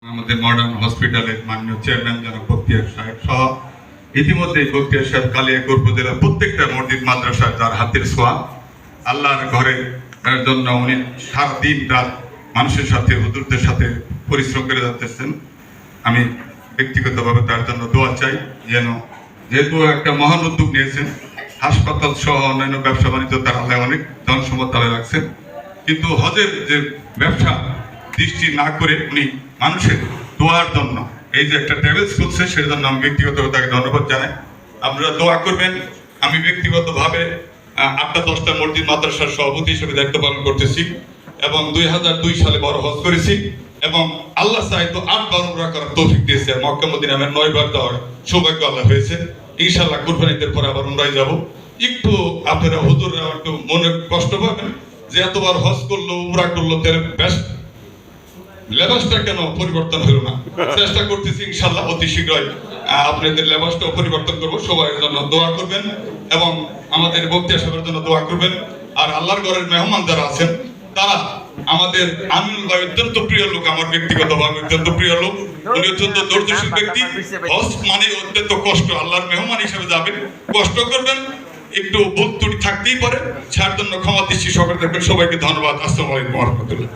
আমাদের মডার্ন হসপিটালের মাননীয় চেয়ারম্যান জনাব বখতিয়ার সাহেব সহ ইতিমধ্যে বখতিয়ার সাহেব কালিয়াকৈর উপজেলার প্রত্যেকটা মসজিদ মাদ্রাসায় তার হাতের ছোঁয়া। আল্লাহর ঘরে জন্য উনি সারা দিন রাত মানুষের সাথে হুজুরদের সাথে পরিশ্রম করে যাচ্ছেন। আমি ব্যক্তিগতভাবে তার জন্য দোয়া চাই, যেহেতু একটা মহান উদ্যোগ নিয়েছেন, হাসপাতাল সহ অন্যান্য ব্যবসা বাণিজ্য তার আল্লাহ অনেক ধন সম্পদ তারা রাখছেন, কিন্তু হজের যে ব্যবসা দৃষ্টি না করে উনি মানুষের দোয়ার জন্য এই যে একটা ট্রাভেলস করছে, সের জন্য আমি ব্যক্তিগতভাবে তাকে ধন্যবাদ জানাই। আপনারা দোয়া করবেন। আমি ব্যক্তিগতভাবে 8-10টা মসজিদ মাদ্রাসার সভাপতি হিসেবে দায়িত্ব পালন করতেছি এবং 2002 সালে বড় হজ করেছি এবং আল্লাহ চাইতো 8 বার উমরা করার তৌফিক দিয়েছে। মক্কা মদিনা আমি 9 বার যাওয়ার সৌভাগ্য আল্লাহ হয়েছে। ইনশাআল্লাহ কুরবানিদের পরে আবার উমরায় যাব। একটু আপনারা হুজুররা একটু মনে কষ্ট পাবেন যে এতবার হজ করলো উমরা করলো, তাহলে বেশ লেবাসটা কেন পরিবর্তন হলো না। চেষ্টা করতেছি ইনশাআল্লাহ অতি শীঘ্রই আপনাদের লেবাসটাও পরিবর্তন করবো। সবাই জন্য দোয়া করবেন এবং আমাদের বখতিয়ার সাহেবের জন্য দোয়া করবেন। আর আল্লাহর ঘরের মেহমান যারা আছেন তারা আমাদের আমিনুল ভাই অত্যন্ত প্রিয় লোক, আমার ব্যক্তিগতভাবে অত্যন্ত প্রিয় লোক। উনি অত্যন্ত ধৈর্যশীল ব্যক্তি। হজ মানে অত্যন্ত কষ্ট, আল্লাহর মেহমান হিসেবে যাবেন, কষ্ট করবেন, একটু ভুল ত্রুটি থাকতেই পারে, ছাড় জন্য ক্ষমা দৃষ্টি সকলে দেখবেন। সবাইকে ধন্যবাদ। আসসালামু আলাইকুম ওয়া রাহমাতুল্লাহ।